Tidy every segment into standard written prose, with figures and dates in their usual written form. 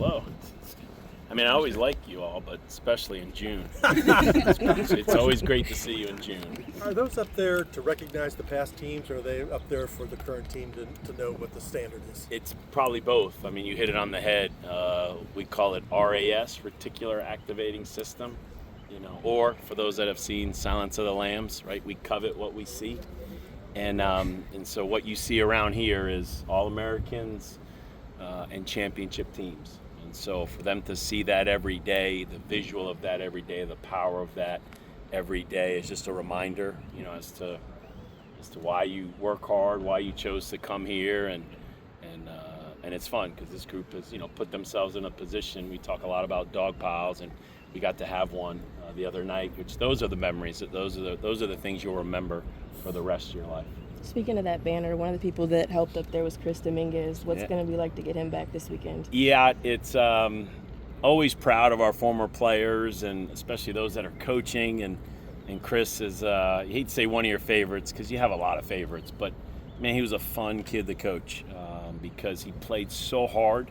Hello. I mean, I always like you all, but especially in June. It's always great to see you in June. Are those up there to recognize the past teams, or are they up there for the current team to know what the standard is? It's probably both. I mean, you hit it on the head. We call it RAS, Reticular Activating System, or for those that have seen Silence of the Lambs, right? We covet what we see. And so what you see around here is All-Americans and championship teams. And so for them to see that every day, the visual of that every day, the power of that every day is just a reminder, as to why you work hard, why you chose to come here, and it's fun because this group has put themselves in a position. We talk a lot about dog piles, and we got to have one the other night. Which those are the memories. Those are the things you'll remember for the rest of your life. Speaking of that banner, one of the people that helped up there was Chris Dominguez. What's going to be like to get him back this weekend? Yeah, it's always proud of our former players, and especially those that are coaching. And Chris is, you hate to say one of your favorites because you have a lot of favorites, but man, he was a fun kid to coach because he played so hard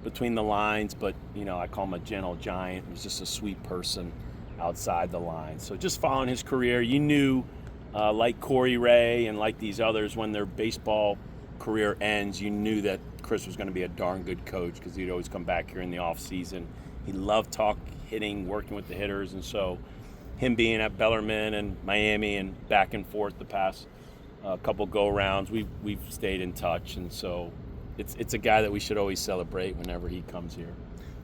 between the lines. But I call him a gentle giant. He was just a sweet person outside the lines. So just following his career, you knew. Like Corey Ray and like these others, when their baseball career ends, you knew that Chris was going to be a darn good coach because he'd always come back here in the off season. He loved hitting, working with the hitters, and so him being at Bellarmine and Miami and back and forth the past couple go-rounds, we've stayed in touch, and so it's a guy that we should always celebrate whenever he comes here.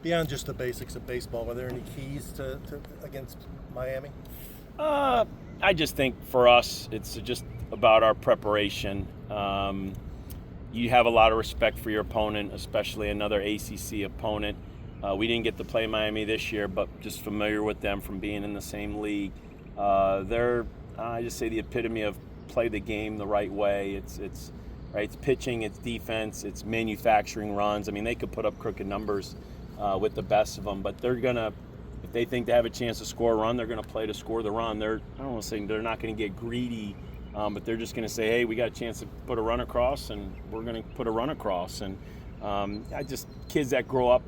Beyond just the basics of baseball, are there any keys to against Miami? I just think for us, it's just about our preparation. You have a lot of respect for your opponent, especially another ACC opponent. We didn't get to play Miami this year, but just familiar with them from being in the same league. They're, I just say, the epitome of play the game the right way. It's pitching, it's defense, it's manufacturing runs. I mean, they could put up crooked numbers with the best of them, but they're gonna. If they think they have a chance to score a run, they're going to play to score the run. I don't want to say they're not going to get greedy, but they're just going to say, hey, we got a chance to put a run across, and we're going to put a run across. And kids that grow up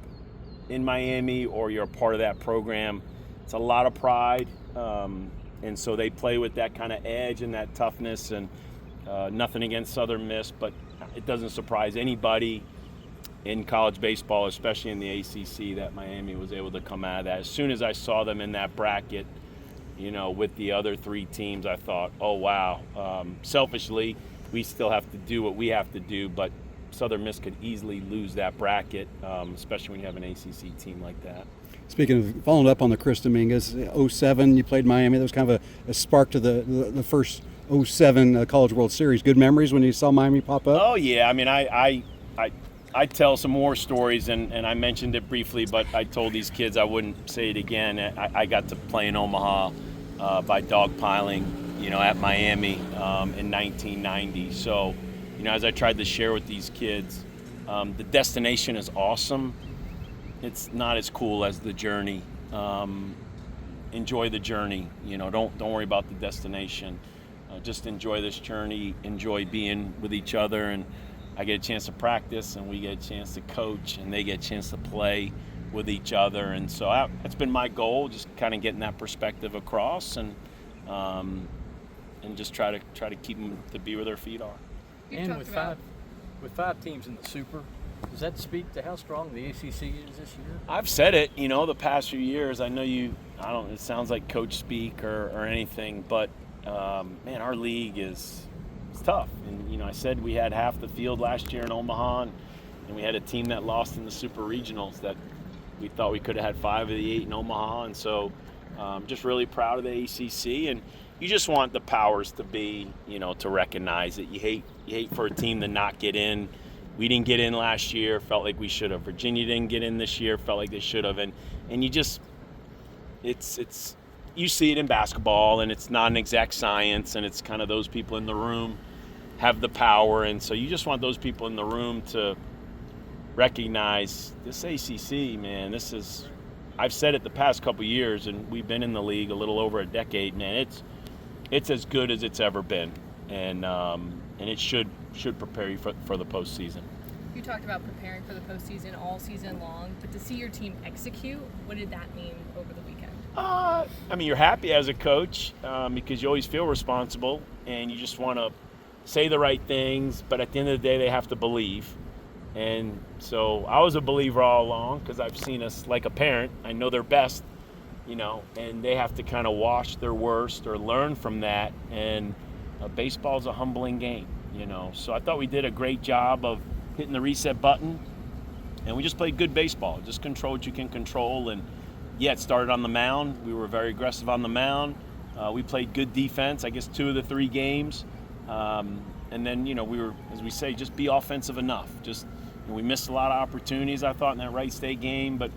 in Miami or you're a part of that program, it's a lot of pride. And so they play with that kind of edge and that toughness, and nothing against Southern Miss, but it doesn't surprise anybody in college baseball, especially in the ACC, that Miami was able to come out of that. As soon as I saw them in that bracket, with the other three teams, I thought, oh, wow. Selfishly, we still have to do what we have to do, but Southern Miss could easily lose that bracket, especially when you have an ACC team like that. Speaking of following up on the Chris Dominguez, 07, you played Miami. That was kind of a spark to the first 07 College World Series. Good memories when you saw Miami pop up? Oh, yeah. I mean, I tell some more stories, and I mentioned it briefly, but I told these kids I wouldn't say it again. I got to play in Omaha by dogpiling, at Miami in 1990. So, as I tried to share with these kids, the destination is awesome. It's not as cool as the journey. Enjoy the journey. Don't worry about the destination. Just enjoy this journey. Enjoy being with each other, and I get a chance to practice, and we get a chance to coach, and they get a chance to play with each other. And so that's been my goal, just kind of getting that perspective across, and just try to keep them to be where their feet are. And with five teams in the Super, does that speak to how strong the ACC is this year? I've said it, the past few years. I know it sounds like coach speak or anything, but man, our league is tough. And I said we had half the field last year in Omaha, and we had a team that lost in the Super Regionals that we thought we could have had 5 of the 8 in Omaha. And so just really proud of the ACC, and you just want the powers to be, to recognize it. You hate for a team to not get in. We didn't get in last year, felt like we should have. Virginia didn't get in this year, felt like they should have. And you just, it's you see it in basketball, and it's not an exact science, and it's kind of those people in the room have the power, and so you just want those people in the room to recognize this ACC, man. I've said it the past couple of years, and we've been in the league a little over a decade, man. It's as good as it's ever been, and it should prepare you for the postseason. You talked about preparing for the postseason all season long, but to see your team execute, what did that mean over the weekend? I mean, you're happy as a coach because you always feel responsible and you just want to say the right things, but at the end of the day, they have to believe. And so I was a believer all along because I've seen us like a parent. I know their best, and they have to kind of wash their worst or learn from that. And baseball's a humbling game, So I thought we did a great job of hitting the reset button, and we just played good baseball. Just control what you can control. And yeah, it started on the mound. We were very aggressive on the mound. We played good defense, I guess 2 of the 3 games. And then, we were, as we say, just be offensive enough. We missed a lot of opportunities, I thought, in that Wright State game, but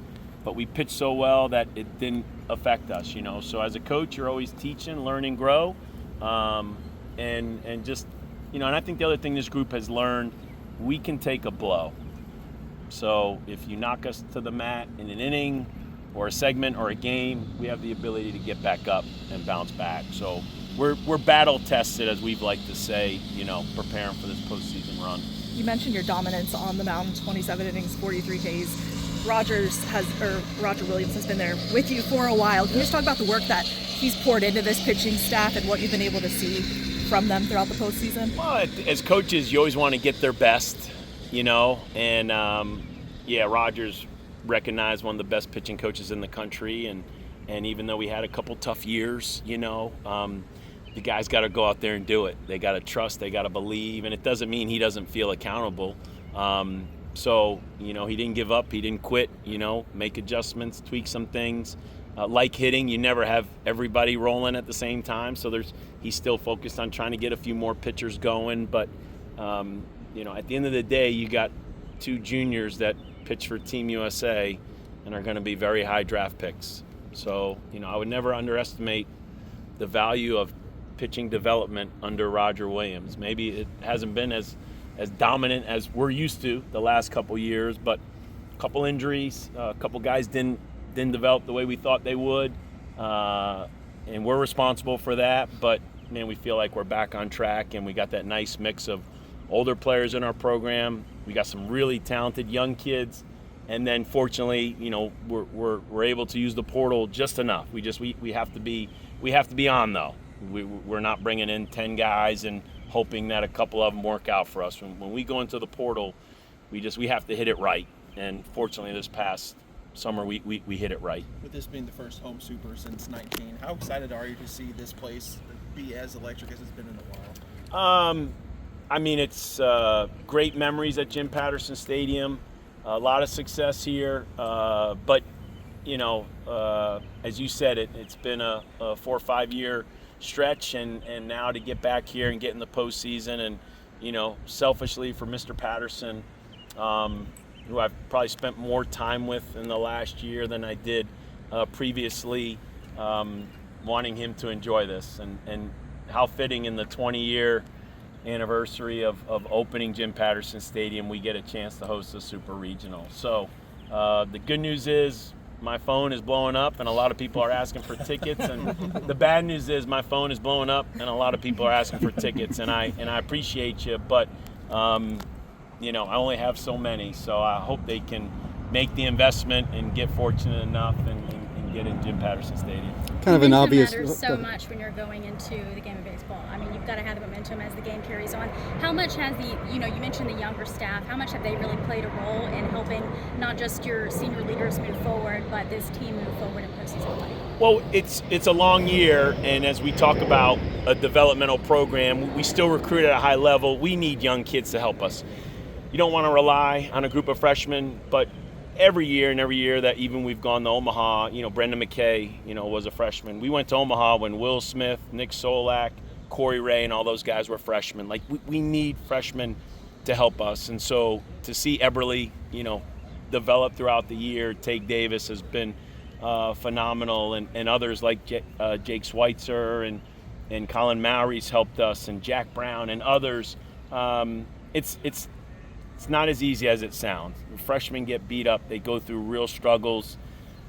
we pitched so well that it didn't affect us, So as a coach, you're always teaching, learning, grow, and just, and I think the other thing this group has learned, we can take a blow. So if you knock us to the mat in an inning or a segment or a game, we have the ability to get back up and bounce back. So we're battle tested, as we've liked to say, preparing for this postseason run. You mentioned your dominance on the mound, 27 innings, 43 Ks. Roger Williams has been there with you for a while. Can you just talk about the work that he's poured into this pitching staff and what you've been able to see from them throughout the postseason? Well, as coaches, you always want to get their best, and Roger's recognized one of the best pitching coaches in the country, and even though we had a couple tough years, the guys got to go out there and do it. They got to trust, they got to believe, and it doesn't mean he doesn't feel accountable. So, he didn't give up, he didn't quit, make adjustments, tweak some things. Like hitting, you never have everybody rolling at the same time, so he's still focused on trying to get a few more pitchers going. But, at the end of the day, you got 2 juniors that pitch for Team USA and are going to be very high draft picks. So, I would never underestimate the value of pitching development under Roger Williams. Maybe it hasn't been as dominant as we're used to the last couple years, but a couple injuries, a couple guys didn't develop the way we thought they would, and we're responsible for that. But man, we feel like we're back on track, and we got that nice mix of older players in our program. We got some really talented young kids, and then fortunately, we're able to use the portal just enough. We have to be on though. We're not bringing in 10 guys and hoping that a couple of them work out for us. When we go into the portal, we have to hit it right. And fortunately, this past summer, we hit it right. With this being the first home super since 19, how excited are you to see this place be as electric as it's been in a while? It's great memories at Jim Patterson Stadium. A lot of success here, but as you said, it's been a 4 or 5 year stretch, and now to get back here and get in the postseason, and selfishly for Mr. Patterson, who I've probably spent more time with in the last year than I did previously, wanting him to enjoy this, and how fitting in the 20-year anniversary of opening Jim Patterson Stadium, we get a chance to host a Super Regional. So the good news is my phone is blowing up and a lot of people are asking for tickets, and the bad news is my phone is blowing up and a lot of people are asking for tickets, and I appreciate you, but I only have so many, so I hope they can make the investment and get fortunate enough and get in Jim Patterson Stadium. Kind of an obvious. Matters so much when you're going into the game of baseball. I mean, you've got to have the momentum as the game carries on. How much has you mentioned the younger staff, how much have they really played a role in helping not just your senior leaders move forward, but this team move forward in postseason play? Well, it's a long year, and as we talk about a developmental program, we still recruit at a high level. We need young kids to help us. You don't want to rely on a group of freshmen, but every year that even we've gone to Omaha, Brendan McKay, was a freshman. We went to Omaha when Will Smith, Nick Solak, Corey Ray, and all those guys were freshmen. Like, we need freshmen to help us. And so to see Eberly, develop throughout the year, Take Davis has been phenomenal, and others like Jake Schweitzer and Colin Mowry's helped us, and Jack Brown and others. It's not as easy as it sounds. Freshmen get beat up. They go through real struggles.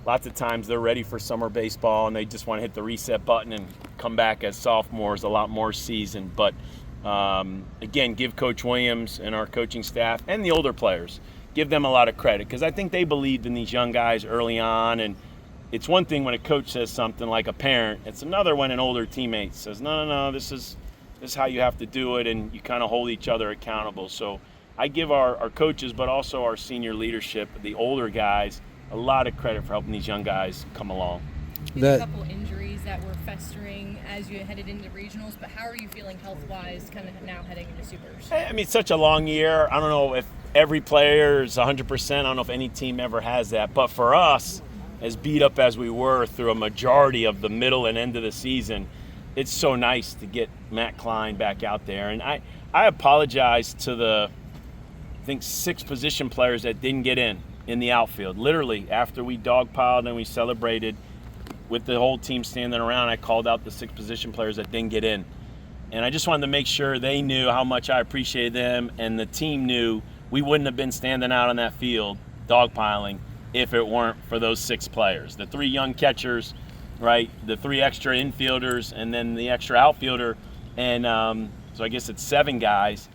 Lots of times they're ready for summer baseball and they just want to hit the reset button and come back as sophomores, a lot more seasoned. But Again, give Coach Williams and our coaching staff and the older players, give them a lot of credit, because I think they believed in these young guys early on. And it's one thing when a coach says something like a parent. It's another when an older teammate says, no, this is how you have to do it, and you kind of hold each other accountable. So I give our coaches, but also our senior leadership, the older guys, a lot of credit for helping these young guys come along. There's a couple injuries that were festering as you headed into regionals, but how are you feeling health-wise kind of now heading into supers? I mean, it's such a long year. I don't know if every player is 100%. I don't know if any team ever has that. But for us, as beat up as we were through a majority of the middle and end of the season, it's so nice to get Matt Klein back out there. And I apologize to the, I think, 6 position players that didn't get in the outfield. Literally, after we dogpiled and we celebrated with the whole team standing around, I called out the 6 position players that didn't get in. And I just wanted to make sure they knew how much I appreciated them, and the team knew we wouldn't have been standing out on that field dogpiling if it weren't for those 6 players. The 3 young catchers, right, the 3 extra infielders, and then the extra outfielder. And so I guess it's 7 guys,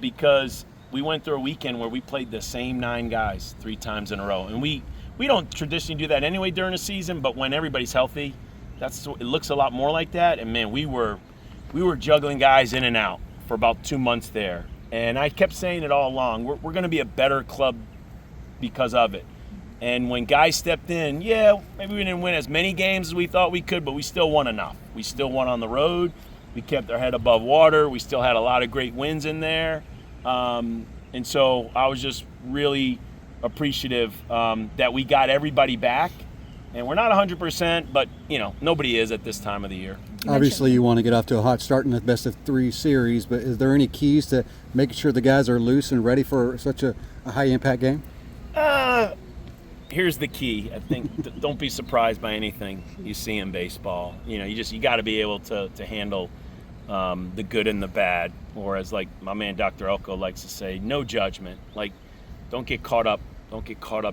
because we went through a weekend where we played the same 9 guys 3 times in a row. And we don't traditionally do that anyway during the season, but when everybody's healthy, it looks a lot more like that. And man, we were juggling guys in and out for about 2 months there. And I kept saying it all along, we're going to be a better club because of it. And when guys stepped in, maybe we didn't win as many games as we thought we could, but we still won enough. We still won on the road. We kept our head above water. We still had a lot of great wins in there. And so I was just really appreciative that we got everybody back. And we're not 100%, but, nobody is at this time of the year. Obviously, you want to get off to a hot start in the best of 3 series, but is there any keys to making sure the guys are loose and ready for such a high-impact game? Here's the key. I think don't be surprised by anything you see in baseball. You got to be able to handle the good and the bad, or as like my man Dr. Elko likes to say, no judgment. Like, don't get caught up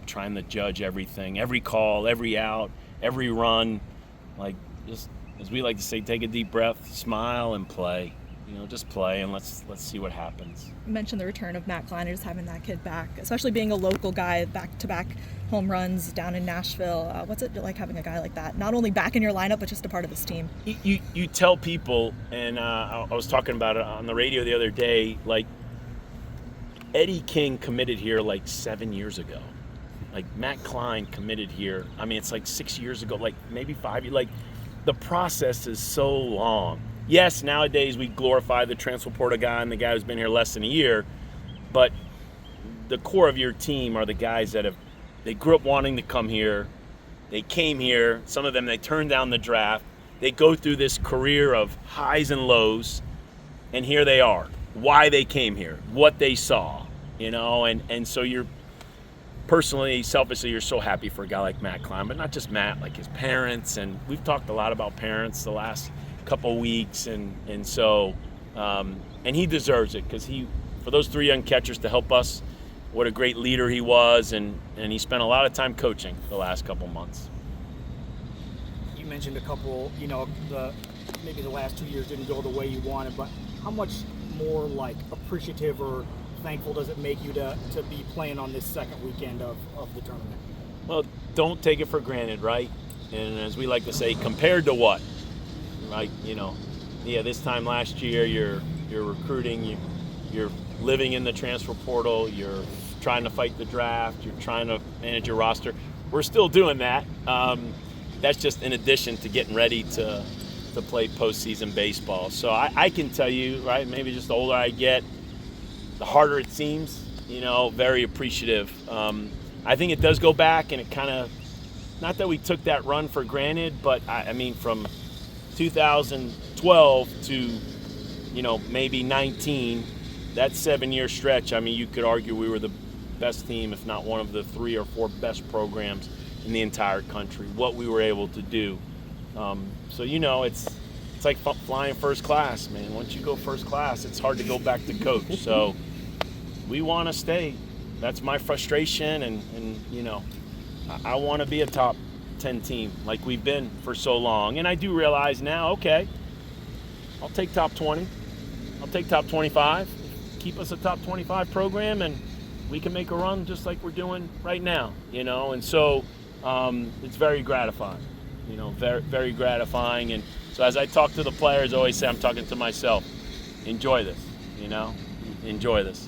trying to judge everything, every call, every out, every run. Like, just as we like to say, take a deep breath, smile, and play. Just play, and let's see what happens. You mentioned the return of Matt Klein, just having that kid back, especially being a local guy, back-to-back home runs down in Nashville. What's it like having a guy like that, not only back in your lineup, but just a part of this team? You tell people, and I was talking about it on the radio the other day, like, Eddie King committed here like 7 years ago. Like, Matt Klein committed here. I mean, it's like 6 years ago, like maybe 5 years. Like, the process is so long. Yes, nowadays we glorify the transfer portal guy and the guy who's been here less than a year, but the core of your team are the guys that they grew up wanting to come here. They came here. Some of them, they turned down the draft. They go through this career of highs and lows, and here they are. Why they came here, what they saw, and so you're personally, selfishly, you're so happy for a guy like Matt Klein, but not just Matt, like his parents. And we've talked a lot about parents the last couple weeks, and so and he deserves it, because for those 3 young catchers to help us, what a great leader he was, and he spent a lot of time coaching the last couple months. You mentioned a couple, maybe the last 2 years didn't go the way you wanted, but how much more like appreciative or thankful does it make you to be playing on this second weekend of the tournament? Well, don't take it for granted, right? And as we like to say, compared to what? Right, this time last year you're recruiting, you're living in the transfer portal, you're trying to fight the draft, you're trying to manage your roster. We're still doing that. That's just in addition to getting ready to play postseason baseball. So I can tell you, right, maybe just the older I get, the harder it seems, very appreciative. I think it does go back, and it kind of, not that we took that run for granted, but I mean from 2012 to, maybe 19, that 7-year stretch, I mean, you could argue we were the best team, if not one of the 3 or 4 best programs in the entire country, what we were able to do. So, it's like flying first class, man. Once you go first class, it's hard to go back to coach. So we want to stay. That's my frustration, and I want to be a top 10 team like we've been for so long. And I do realize now, okay, I'll take top 20. I'll take top 25. Keep us a top 25 program, and we can make a run just like we're doing right now, And so it's very gratifying, very, very gratifying. And so as I talk to the players, I always say I'm talking to myself. Enjoy this, enjoy this.